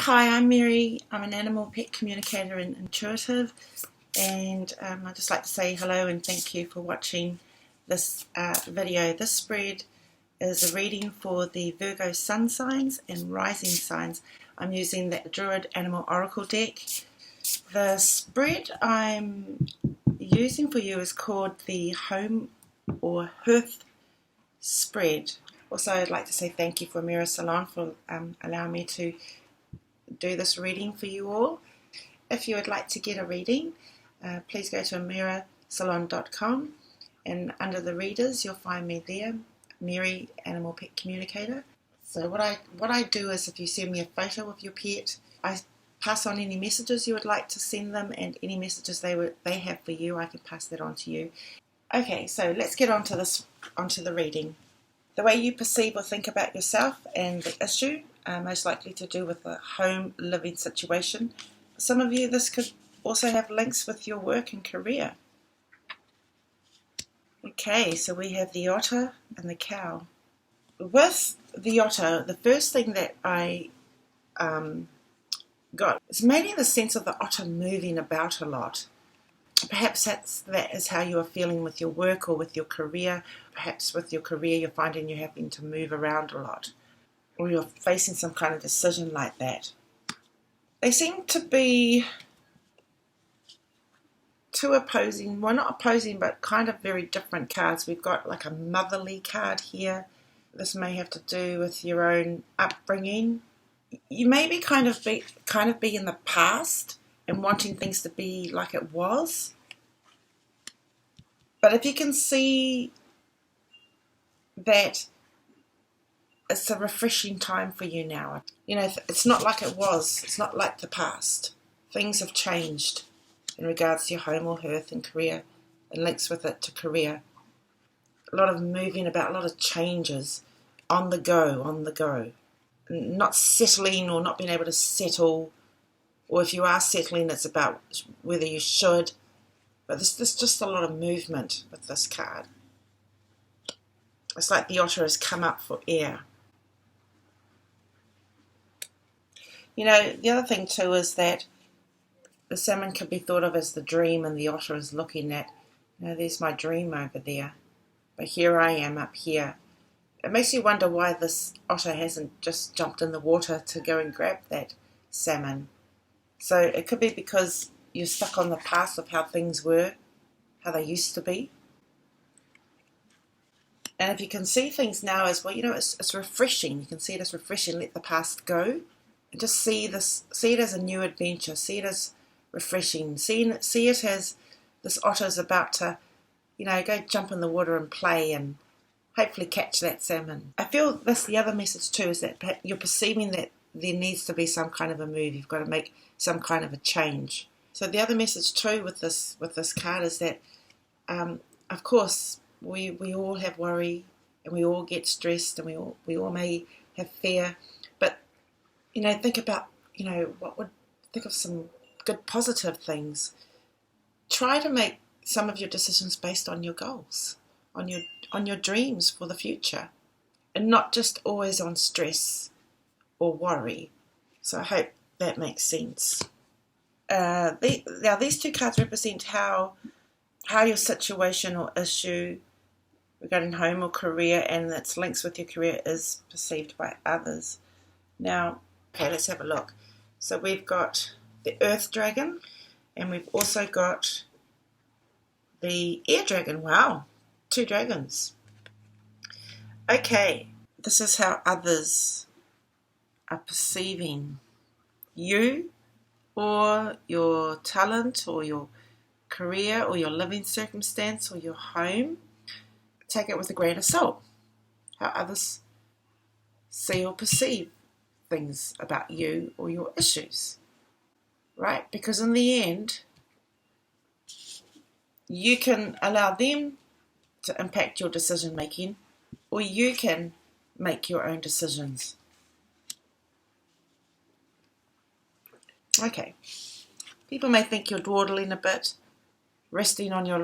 Hi, I'm Mary. I'm an animal pet communicator and intuitive, and I'd just like to say hello and thank you for watching this video. This spread is a reading for the Virgo sun signs and rising signs. I'm using the Druid Animal Oracle deck. The spread I'm using for you is called the Home or Hearth spread. Also, I'd like to say thank you for Amira Salon for allowing me to do this reading for you all. If you would like to get a reading, please go to amirasalon.com, and under the readers you'll find me there, Mary Animal Pet Communicator. So what I do is, if you send me a photo of your pet, I pass on any messages you would like to send them, and any messages they have for you, I can pass that on to you. Okay, so let's get onto the reading. The way you perceive or think about yourself and the issue are most likely to do with the home living situation. For some of you, this could also have links with your work and career. Okay, so we have the otter and the cow. With the otter, the first thing that I got is mainly the sense of the otter moving about a lot. Perhaps that is how you are feeling with your work or with your career. Perhaps with your career you're finding you're having to move around a lot, or you're facing some kind of decision like that. They seem to be two opposing, well, not opposing, but kind of very different cards. We've got like a motherly card here. This may have to do with your own upbringing. You may be kind of be in the past and wanting things to be like it was. But if you can see that it's a refreshing time for you now. You know, it's not like it was. It's not like the past. Things have changed in regards to your home or hearth and career, and links with it to career. A lot of moving about, a lot of changes, on the go. Not settling or not being able to settle, or if you are settling, it's about whether you should. But there's just a lot of movement with this card. It's like the otter has come up for air. You know, the other thing too is that the salmon can be thought of as the dream, and the otter is looking at, you know, there's my dream over there, but here I am up here. It makes you wonder why this otter hasn't just jumped in the water to go and grab that salmon. So it could be because you're stuck on the past of how things were, how they used to be. And if you can see things now as well, you know, it's refreshing. You can see it as refreshing. Let the past go. And just see it as a new adventure. See it as refreshing. See it as this otter is about to, you know, go jump in the water and play and hopefully catch that salmon. I feel the other message too is that you're perceiving that there needs to be some kind of a move. You've got to make some kind of a change. So the other message too with this card is that, of course, we all have worry, and we all get stressed, and we all may have fear. But, you know, think about, you know, think of some good positive things. Try to make some of your decisions based on your goals, on your dreams for the future, and not just always on stress or worry. So I hope that makes sense. Now these two cards represent how your situation or issue regarding home or career and its links with your career is perceived by others. Now, okay, let's have a look. So we've got the Earth Dragon, and we've also got the Air Dragon. Wow, 2 dragons. Okay, this is how others are perceiving you, or your talent, or your career, or your living circumstance, or your home. Take it with a grain of salt. How others see or perceive things about you or your issues. Right? Because in the end, you can allow them to impact your decision making, or you can make your own decisions. Okay. People may think you're dawdling a bit, not resting on your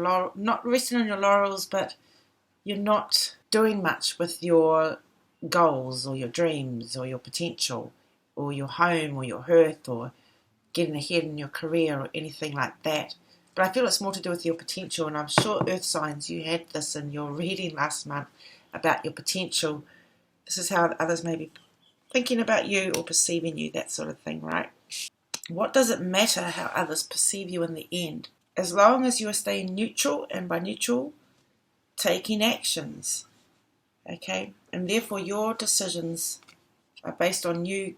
laurels, but you're not doing much with your goals or your dreams or your potential. or your home or your hearth or getting ahead in your career or anything like that. But I feel it's more to do with your potential, and I'm sure Earth signs, you had this in your reading last month about your potential. This is how others may be thinking about you or perceiving you, that sort of thing, right? What does it matter how others perceive you in the end? As long as you are staying neutral, and by neutral, taking actions, okay? And therefore your decisions are based on you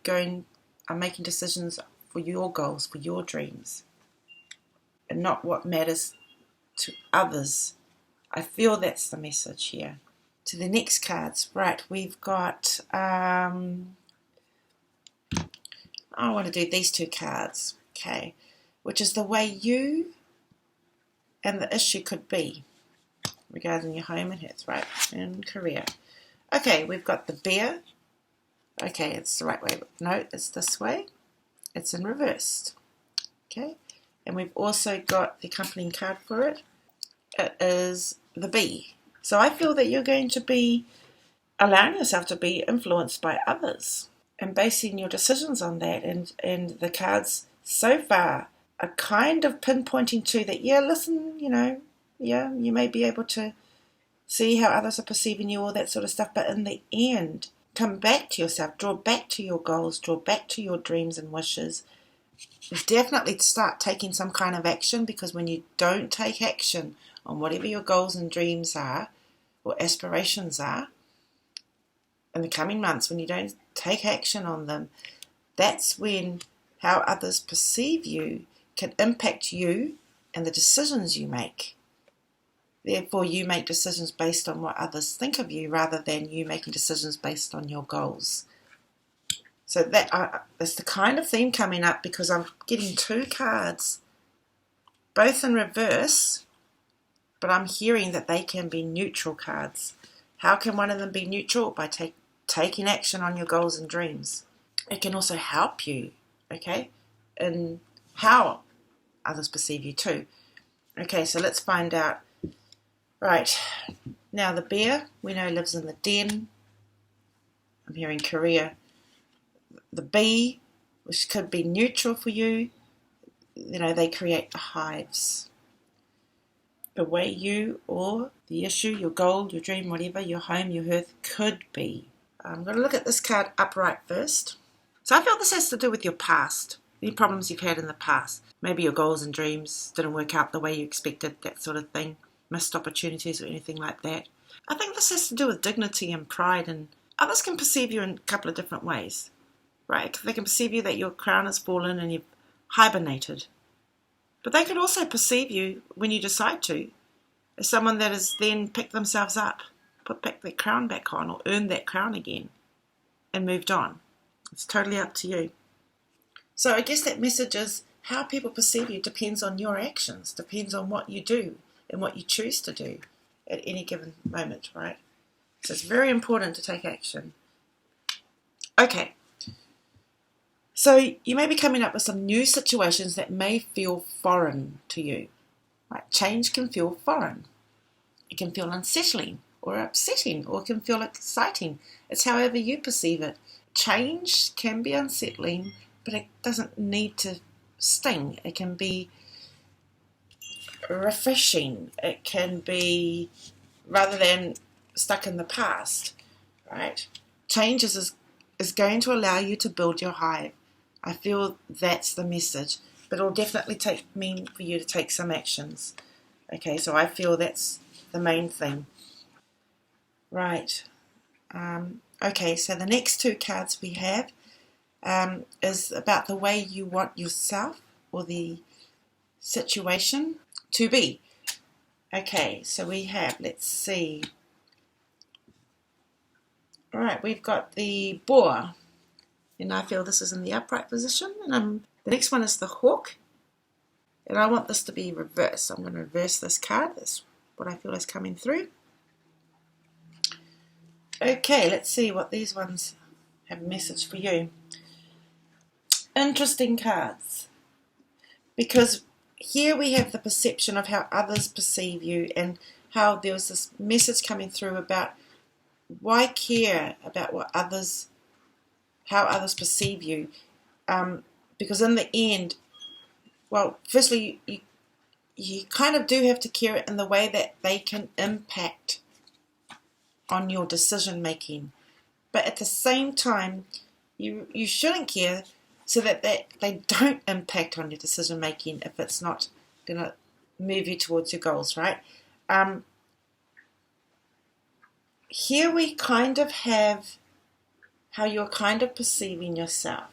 making decisions for your goals, for your dreams, and not what matters to others. I feel that's the message here. To the next cards, right, we've got, I want to do these two cards, okay, which is the way you and the issue could be regarding your home and health, right, and career. Okay, we've got the bear. Okay, it's the right way. No, it's this way. It's in reversed. Okay, and we've also got the accompanying card for it. It is the bee. So I feel that you're going to be allowing yourself to be influenced by others and basing your decisions on that. And the cards so far are kind of pinpointing to that, yeah, listen, you may be able to see how others are perceiving you, all that sort of stuff. But in the end, come back to yourself, draw back to your goals, draw back to your dreams and wishes. Definitely start taking some kind of action, because when you don't take action on whatever your goals and dreams are or aspirations are in the coming months, when you don't take action on them, that's when how others perceive you can impact you and the decisions you make. Therefore, you make decisions based on what others think of you rather than you making decisions based on your goals. So that's the kind of theme coming up, because I'm getting two cards, both in reverse, but I'm hearing that they can be neutral cards. How can one of them be neutral? By taking action on your goals and dreams. It can also help you, okay, in how others perceive you too. Okay, so let's find out. Right, now the bear, we know, lives in the den. I'm hearing career. The bee, which could be neutral for you, they create the hives. The way you or the issue, your goal, your dream, whatever, your home, your hearth could be. I'm going to look at this card upright first. So I feel this has to do with your past, any problems you've had in the past. Maybe your goals and dreams didn't work out the way you expected, that sort of thing. Missed opportunities or anything like that. I think this has to do with dignity and pride, and others can perceive you in a couple of different ways, right? They can perceive you that your crown has fallen and you've hibernated. But they could also perceive you, when you decide to, as someone that has then picked themselves up, put back their crown back on, or earned that crown again and moved on. It's totally up to you. So I guess that message is how people perceive you depends on your actions, depends on what you do and what you choose to do at any given moment, right? So it's very important to take action. Okay. So you may be coming up with some new situations that may feel foreign to you. Right? Change can feel foreign. It can feel unsettling or upsetting, or it can feel exciting. It's however you perceive it. Change can be unsettling, but it doesn't need to sting. It can be refreshing. It can be, rather than stuck in the past, right? Change is going to allow you to build your hive. I feel that's the message, but it'll definitely mean for you to take some actions. Okay, so I feel that's the main thing. Right. Okay, so the next two cards we have is about the way you want yourself or the situation to be. Okay, so we have, let's see. All right, we've got the boar, and I feel this is in the upright position. And the next one is the hawk, and I want this to be reversed. So I'm going to reverse this card. That's what I feel is coming through. Okay, let's see what these ones have a message for you. Interesting cards, because here we have the perception of how others perceive you, and how there was this message coming through about why care about what others how others perceive you. Because in the end, well, firstly, you kind of do have to care in the way that they can impact on your decision making. But at the same time, you shouldn't care so that they don't impact on your decision making if it's not going to move you towards your goals, right? Here we kind of have how you're kind of perceiving yourself.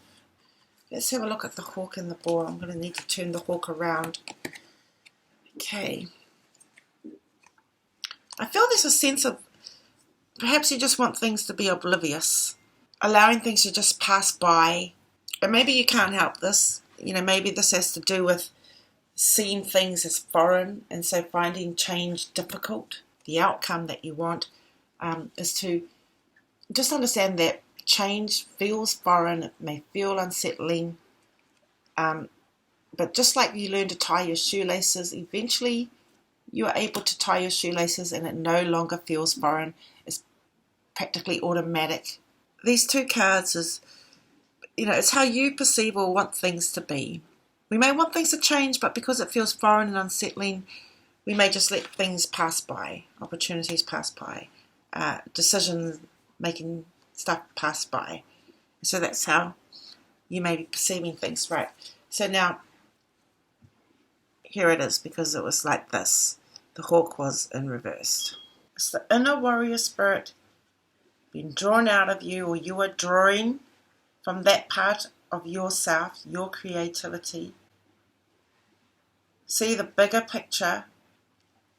Let's have a look at the hawk and the boar. I'm going to need to turn the hawk around. Okay. I feel there's a sense of perhaps you just want things to be oblivious, allowing things to just pass by. And maybe you can't help this. Maybe this has to do with seeing things as foreign, and so finding change difficult. The outcome that you want is to just understand that change feels foreign, it may feel unsettling, but just like you learn to tie your shoelaces, eventually you are able to tie your shoelaces and it no longer feels foreign. It's practically automatic. These two cards is, it's how you perceive or want things to be. We may want things to change, but because it feels foreign and unsettling, we may just let things pass by, opportunities pass by, decision-making stuff pass by. So that's how you may be perceiving things, right? So now, here it is, because it was like this. The hawk was in reverse. It's the inner warrior spirit being drawn out of you, or you are drawing from that part of yourself, your creativity. See the bigger picture.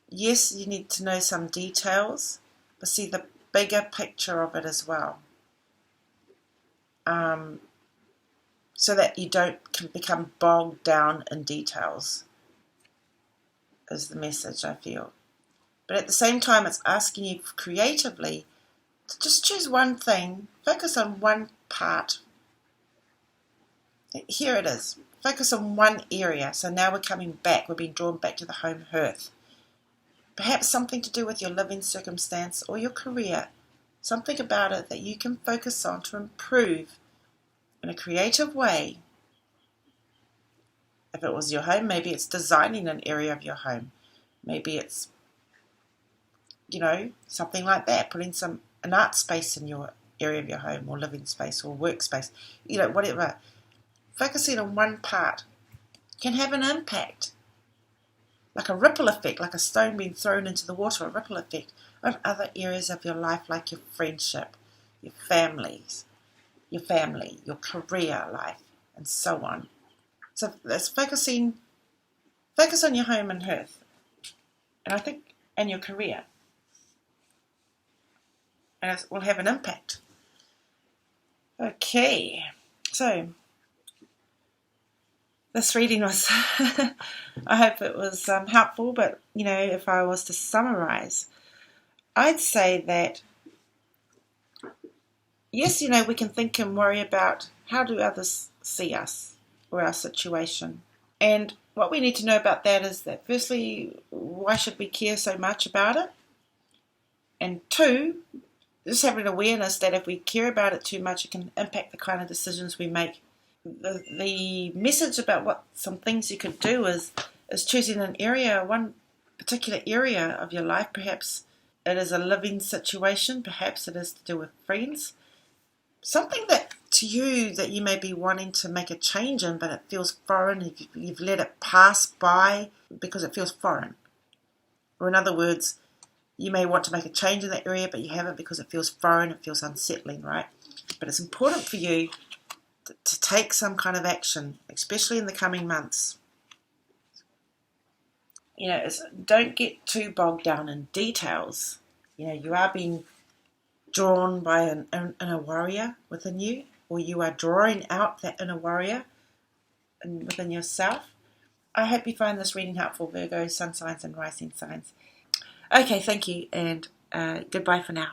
Yes, you need to know some details, but see the bigger picture of it as well. So that you don't become bogged down in details, is the message I feel. But at the same time, it's asking you creatively to just choose one thing, focus on one part. Here it is. Focus on one area. So now we're coming back. We're being drawn back to the home hearth. Perhaps something to do with your living circumstance or your career. Something about it that you can focus on to improve in a creative way. If it was your home, maybe it's designing an area of your home. Maybe it's, something like that. Putting an art space in your area of your home, or living space, or workspace. Whatever. Focusing on one part can have an impact, like a ripple effect, like a stone being thrown into the water, a ripple effect on other areas of your life, like your friendship, your family, your career life, and so on. So that's focus on your home and hearth, and your career, and it will have an impact. Okay, so this reading was, I hope it was helpful, but, if I was to summarize, I'd say that, yes, we can think and worry about how do others see us or our situation. And what we need to know about that is that, firstly, why should we care so much about it? And two, just having an awareness that if we care about it too much, it can impact the kind of decisions we make. The message about what some things you could do is choosing one particular area of your life. Perhaps it is a living situation, perhaps it is to do with friends. Something that to you that you may be wanting to make a change in, but it feels foreign. You've let it pass by because it feels foreign. Or in other words, you may want to make a change in that area, but you haven't because it feels foreign, it feels unsettling, right? But it's important for you to take some kind of action, especially in the coming months. Don't get too bogged down in details. You are being drawn by an inner warrior within you, or you are drawing out that inner warrior within yourself. I hope you find this reading helpful, Virgo, sun signs and rising signs. Okay, thank you, and goodbye for now.